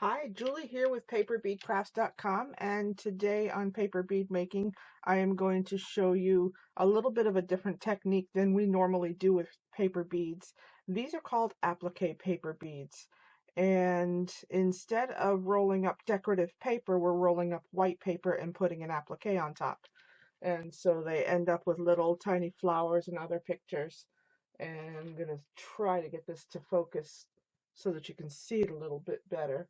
Hi, Julie here with paperbeadcrafts.com, and today on paper bead making I am going to show you a little bit of a different technique than we normally do with paper beads. These are called applique paper beads, and instead of rolling up decorative paper, we're rolling up white paper and putting an applique on top. And so they end up with little tiny flowers and other pictures. And I'm going to try to get this to focus so that you can see it a little bit better,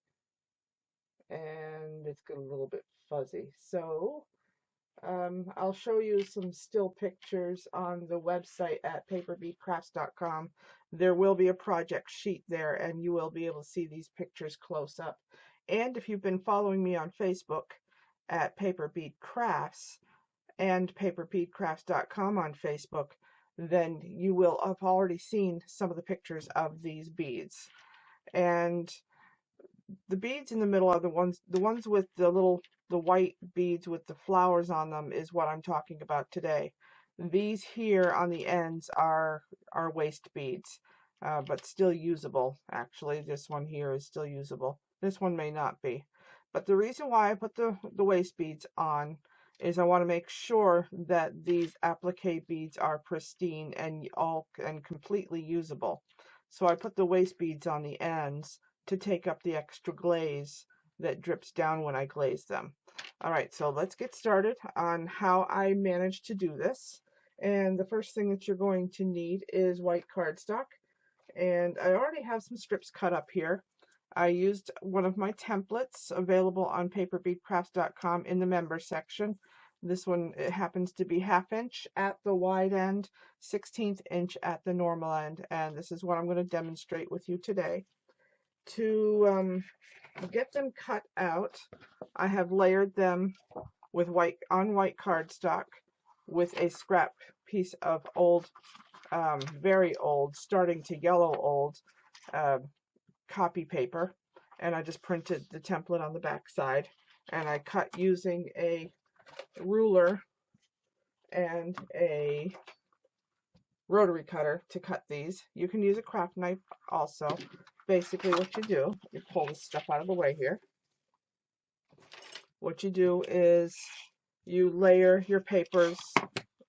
and it's got a little bit fuzzy. So I'll show you some still pictures on the website at paperbeadcrafts.com. There will be a project sheet there, and you will be able to see these pictures close up. And if you've been following me on Facebook at Paper Bead Crafts and paperbeadcrafts.com on Facebook, then you will have already seen some of the pictures of these beads. And the beads in the middle are the ones with the white beads with the flowers on them is what I'm talking about today. These here on the ends are waste beads, but still usable. Actually, this one here is still usable. This one may not be. But the reason why I put the waste beads on is I want to make sure that these applique beads are pristine and completely usable. So I put the waste beads on the ends to take up the extra glaze that drips down when I glaze them. Alright, so let's get started on how I managed to do this. And the first thing that you're going to need is white cardstock. And I already have some strips cut up here. I used one of my templates available on paperbeadcrafts.com in the members section. This one, it happens to be 1/2 inch at the wide end, 1/16 inch at the normal end, and this is what I'm going to demonstrate with you today. To get them cut out, I have layered them with white cardstock with a scrap piece of old, very old, starting to yellow old copy paper, and I just printed the template on the back side, and I cut using a ruler and a rotary cutter to cut these. You can use a craft knife also. Basically what you do, you pull this stuff out of the way here. What you do is you layer your papers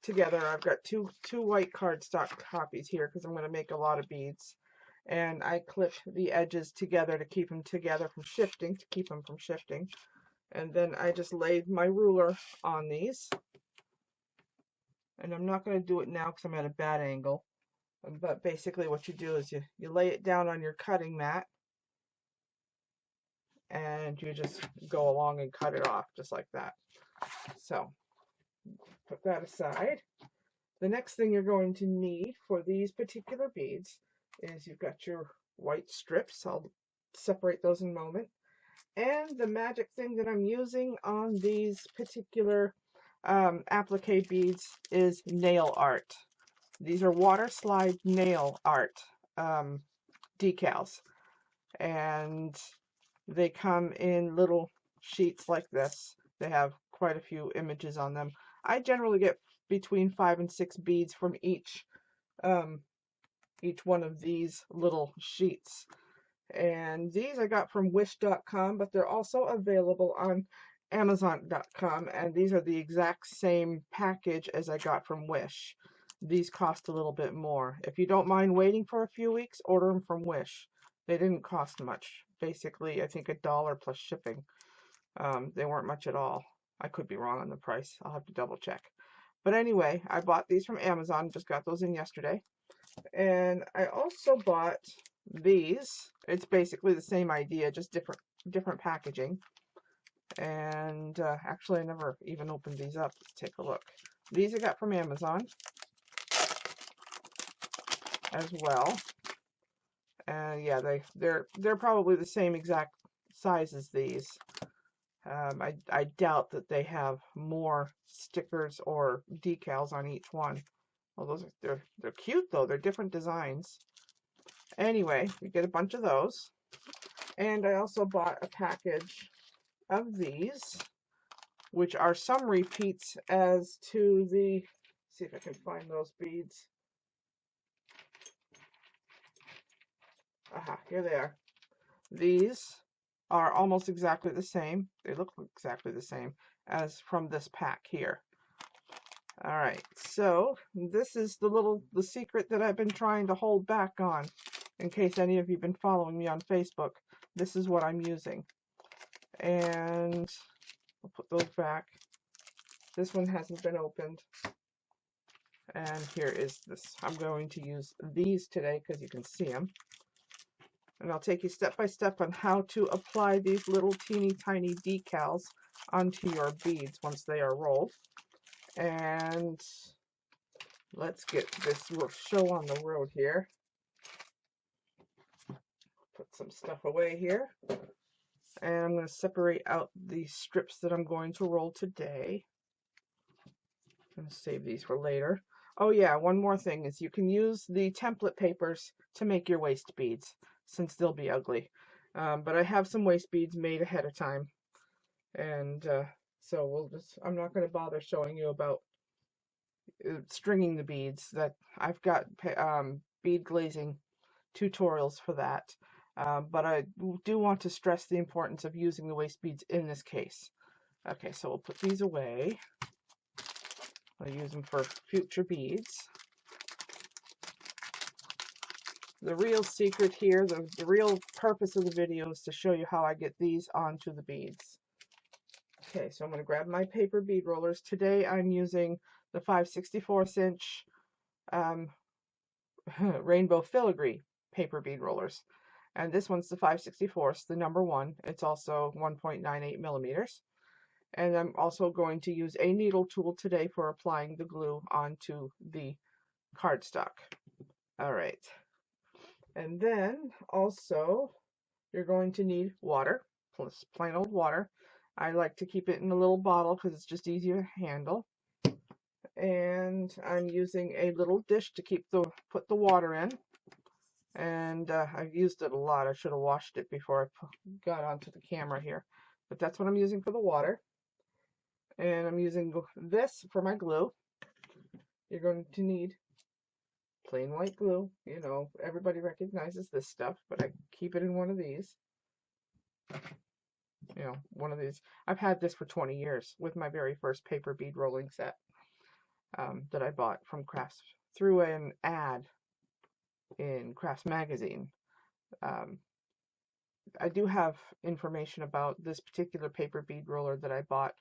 together. I've got two white cardstock copies here because I'm going to make a lot of beads. And I clip the edges together to keep them together from shifting, And then I just laid my ruler on these. And I'm not going to do it now because I'm at a bad angle. But basically what you do is you lay it down on your cutting mat, and you just go along and cut it off just like that. So put that aside. The next thing you're going to need for these particular beads is you've got your white strips. I'll separate those in a moment. And the magic thing that I'm using on these particular applique beads is nail art. These are Waterslide nail art decals, and they come in little sheets like this. They have quite a few images on them. I generally get between 5 and 6 beads from each one of these little sheets. And these I got from wish.com, but they're also available on amazon.com, and these are the exact same package as I got from Wish. These cost a little bit more. If you don't mind waiting for a few weeks, order them from Wish. They didn't cost much. Basically, I think $1 plus shipping. They weren't much at all. I could be wrong on the price. I'll have to double check. But anyway, I bought these from Amazon. Just got those in yesterday. And I also bought these. It's basically the same idea, just different packaging. And actually, I never even opened these up. Let's take a look. These I got from Amazon as well. And yeah, they're probably the same exact size as these. I doubt that they have more stickers or decals on each one. Well, they're cute though. They're different designs. Anyway, we get a bunch of those. And I also bought a package of these, which are some repeats as to the, see if I can find those beads. Aha, here they are. These are almost exactly the same. They look exactly the same as from this pack here. All right, so this is the secret that I've been trying to hold back on. In case any of you have been following me on Facebook, this is what I'm using. And I'll put those back. This one hasn't been opened. And here is this. I'm going to use these today because you can see them. And I'll take you step by step on how to apply these little teeny tiny decals onto your beads once they are rolled. And let's get this show on the road here. Put some stuff away here. And I'm going to separate out the strips that I'm going to roll today. I'm going to save these for later. Oh yeah, one more thing is you can use the template papers to make your waist beads, since they'll be ugly. But I have some waist beads made ahead of time. And so I'm not going to bother showing you about stringing the beads. That I've got bead glazing tutorials for that. But I do want to stress the importance of using the waist beads in this case. Okay, so we'll put these away. I'll use them for future beads. The real secret here, the real purpose of the video is to show you how I get these onto the beads. Okay, so I'm going to grab my paper bead rollers. Today I'm using the 5/64 inch rainbow filigree paper bead rollers. And this one's the 5/64, the number 1. It's also 1.98 millimeters. And I'm also going to use a needle tool today for applying the glue onto the cardstock. All right. And then also you're going to need water, plus plain old water. I like to keep it in a little bottle because it's just easier to handle. And I'm using a little dish to put the water in. And I've used it a lot. I should have washed it before I got onto the camera here. But that's what I'm using for the water. And I'm using this for my glue. You're going to need plain white glue. You know, everybody recognizes this stuff, but I keep it in one of these. You know, one of these. I've had this for 20 years with my very first paper bead rolling set that I bought from Crafts through an ad in Crafts magazine. I do have information about this particular paper bead roller that I bought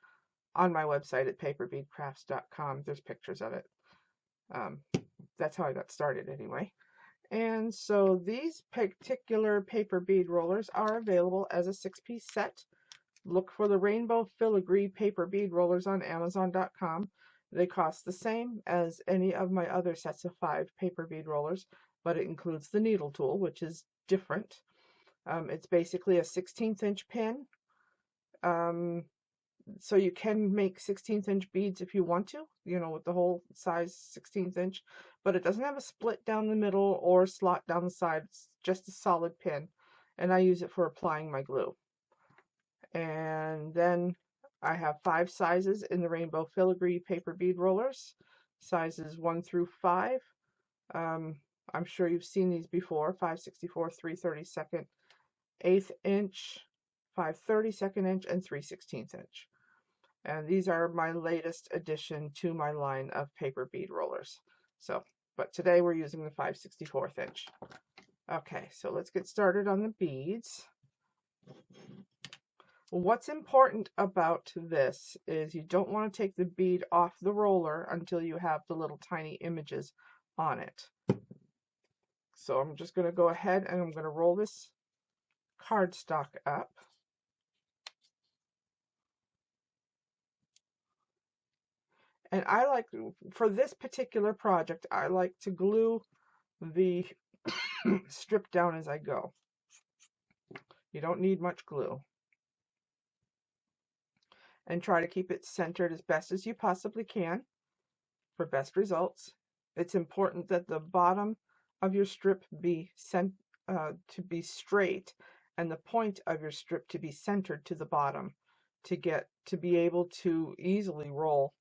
on my website at paperbeadcrafts.com. There's pictures of it. That's how I got started anyway. And so these particular paper bead rollers are available as a 6-piece set. Look for the Rainbow Filigree paper bead rollers on Amazon.com. They cost the same as any of my other sets of 5 paper bead rollers, but it includes the needle tool, which is different. It's basically a 16th inch pin. So you can make 16th inch beads if you want to, you know, with the whole size 16th inch, but it doesn't have a split down the middle or slot down the side. It's just a solid pin, and I use it for applying my glue. And then I have 5 sizes in the Rainbow Filigree paper bead rollers, sizes 1 through 5. I'm sure you've seen these before: 5/64, 3/32, 1/8 inch, 5/32 inch, and 3/16 inch. And these are my latest addition to my line of paper bead rollers. So, but today we're using the 5/64 inch. Okay, so let's get started on the beads. What's important about this is you don't want to take the bead off the roller until you have the little tiny images on it. So I'm just going to go ahead and I'm going to roll this cardstock up. And I like, for this particular project, I like to glue the strip down as I go. You don't need much glue. And try to keep it centered as best as you possibly can for best results. It's important that the bottom of your strip be to be straight, and the point of your strip to be centered to the bottom to be able to easily roll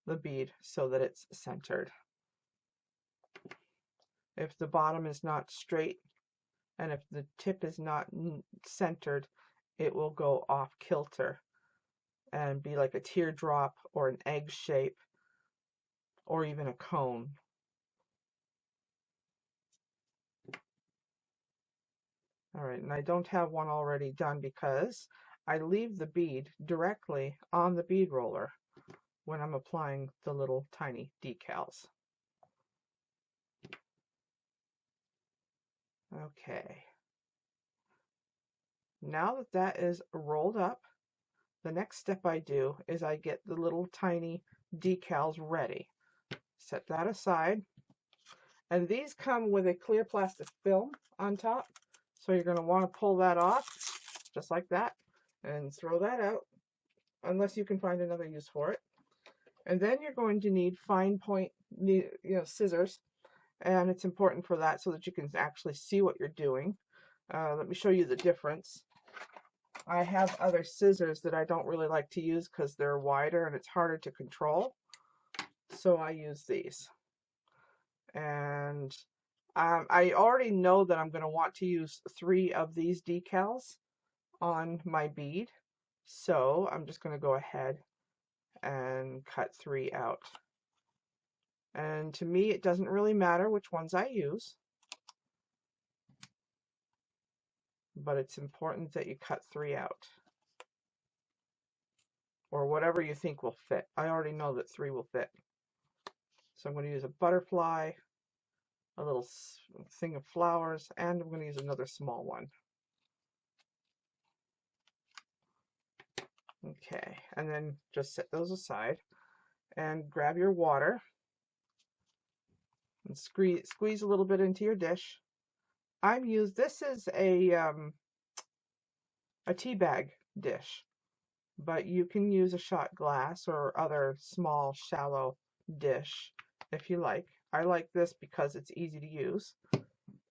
the bead so that it's centered. If the bottom is not straight and if the tip is not centered, it will go off kilter and be like a teardrop or an egg shape or even a cone. All right, and I don't have one already done because I leave the bead directly on the bead roller when I'm applying the little tiny decals. Okay, now that that is rolled up, the next step I do is I get the little tiny decals ready. Set that aside, and these come with a clear plastic film on top, so you're going to want to pull that off just like that and throw that out unless you can find another use for it. And then you're going to need fine point, scissors, and it's important for that so that you can actually see what you're doing. Let me show you the difference. I have other scissors that I don't really like to use because they're wider and it's harder to control, so I use these. And I already know that I'm going to want to use 3 of these decals on my bead, so I'm just going to go ahead and cut 3 out. And to me, it doesn't really matter which ones I use, but it's important that you cut 3 out, or whatever you think will fit. I already know that 3 will fit. So I'm going to use a butterfly, a little thing of flowers, and I'm going to use another small one. Okay, and then just set those aside and grab your water and squeeze a little bit into your dish. This is a tea bag dish, but you can use a shot glass or other small shallow dish if you like. I like this because it's easy to use.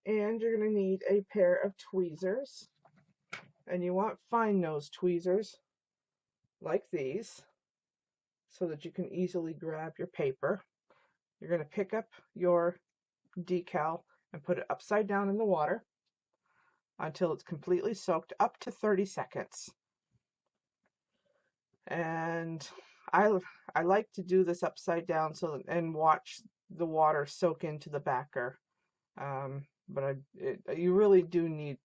And you're going to need a pair of tweezers, and you want fine nose tweezers like these so that you can easily grab your paper. You're going to pick up your decal and put it upside down in the water until it's completely soaked, up to 30 seconds. And I like to do this upside down and watch the water soak into the backer. But you really do need,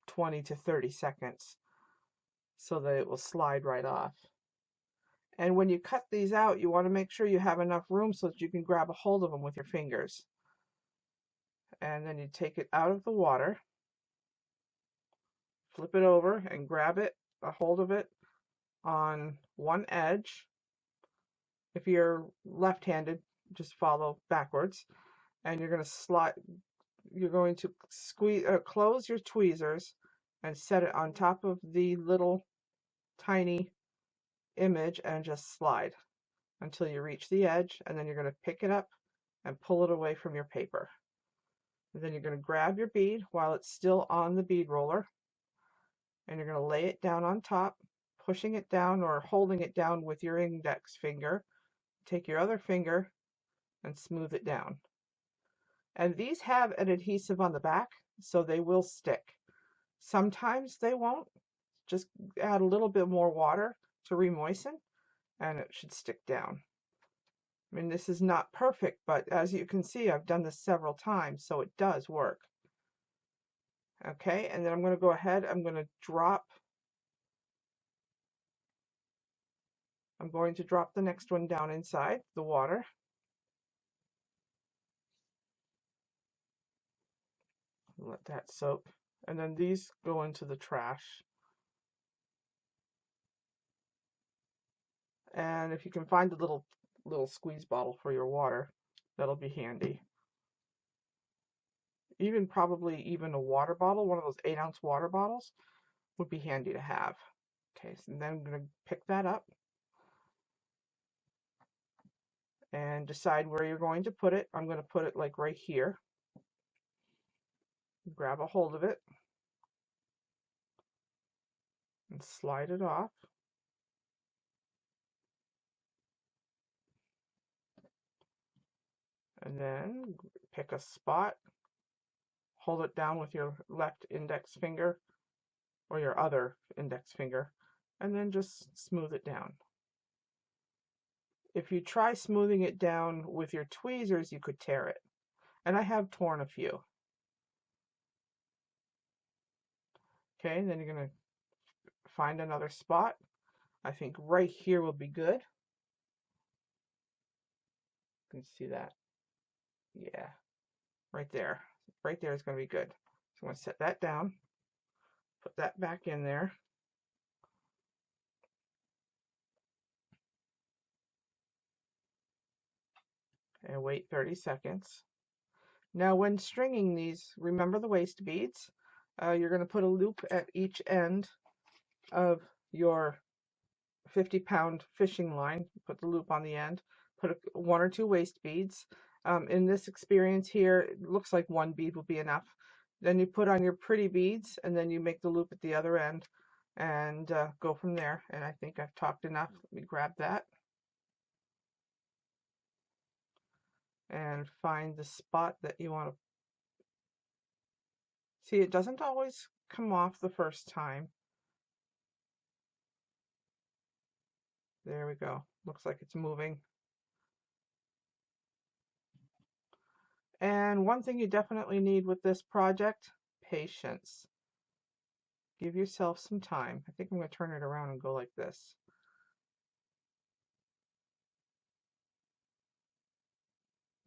20 to 30 seconds so that it will slide right off. And when you cut these out, you want to make sure you have enough room so that you can grab a hold of them with your fingers. And then you take it out of the water, flip it over, and grab a hold of it on one edge. If you're left-handed, just follow backwards, and you're going to close your tweezers and set it on top of the little tiny image and just slide until you reach the edge, and then you're going to pick it up and pull it away from your paper. And then you're going to grab your bead while it's still on the bead roller, and you're going to lay it down on top, pushing it down or holding it down with your index finger. Take your other finger and smooth it down. And these have an adhesive on the back, so they will stick. Sometimes they won't. Just add a little bit more water to re-moisten, and it should stick down. I mean, this is not perfect, but as you can see, I've done this several times, so it does work. Okay, and then I'm going to go ahead, I'm going to drop the next one down inside the water. Let that soak. And then these go into the trash. And if you can find a little squeeze bottle for your water, that'll be handy. Probably even a water bottle, one of those 8-ounce water bottles, would be handy to have. Okay, so then I'm going to pick that up and decide where you're going to put it. I'm going to put it like right here. Grab a hold of it and slide it off. And then pick a spot, hold it down with your left index finger, or your other index finger, and then just smooth it down. If you try smoothing it down with your tweezers, you could tear it. And I have torn a few. Okay, then you're going to find another spot. I think right here will be good. You can see that. Yeah, right there. Right there is going to be good. So I'm going to set that down, put that back in there. And wait 30 seconds. Now when stringing these, remember the waist beads. You're going to put a loop at each end of your 50-pound fishing line. Put the loop on the end. Put one or two waist beads. In this experience here, it looks like one bead will be enough. Then you put on your pretty beads, and then you make the loop at the other end, and go from there. And I think I've talked enough. Let me grab that and find the spot that you want to. See, it doesn't always come off the first time. There we go. Looks like it's moving. And one thing you definitely need with this project, patience. Give yourself some time. I think I'm going to turn it around and go like this.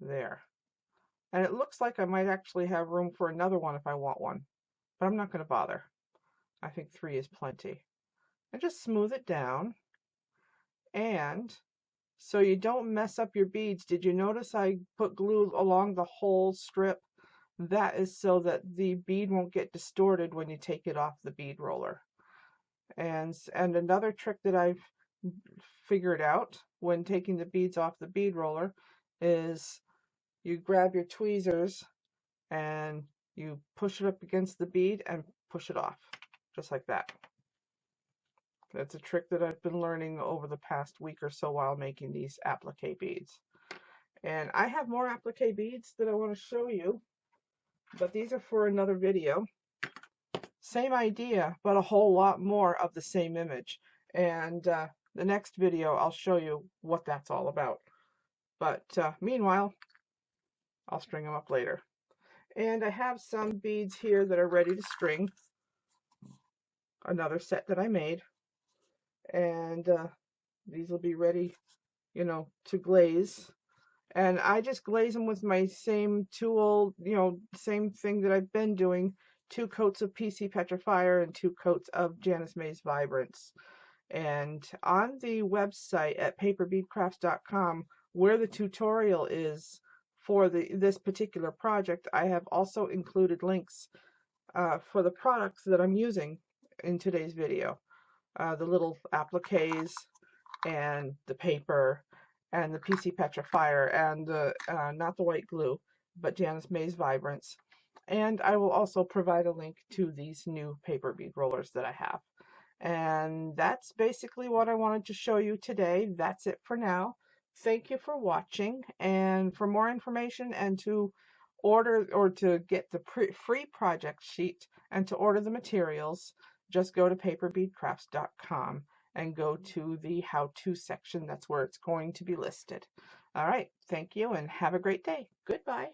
There. And it looks like I might actually have room for another one if I want one. But I'm not going to bother. I think 3 is plenty. And just smooth it down. And so you don't mess up your beads. Did you notice I put glue along the whole strip? That is so that the bead won't get distorted when you take it off the bead roller. And another trick that I've figured out when taking the beads off the bead roller is you grab your tweezers and you push it up against the bead and push it off, just like that. That's a trick that I've been learning over the past week or so while making these applique beads. And I have more applique beads that I want to show you, but these are for another video. Same idea, but a whole lot more of the same image. And the next video, I'll show you what that's all about. But meanwhile, I'll string them up later. And I have some beads here that are ready to string. Another set that I made. And these will be ready, you know, to glaze. And I just glaze them with my same tool, you know, same thing that I've been doing. 2 coats of PC Petrifier and 2 coats of Janice May's Vibrance. And on the website at paperbeadcrafts.com, where the tutorial is for this particular project, I have also included links for the products that I'm using in today's video. The little appliques and the paper and the PC Petrifier and the, not the white glue, but Janice May's Vibrance. And I will also provide a link to these new paper bead rollers that I have. And that's basically what I wanted to show you today. That's it for now. Thank you for watching. And for more information and to order or to get the free project sheet and to order the materials, just go to paperbeadcrafts.com and go to the how-to section. That's where it's going to be listed. All right. Thank you and have a great day. Goodbye.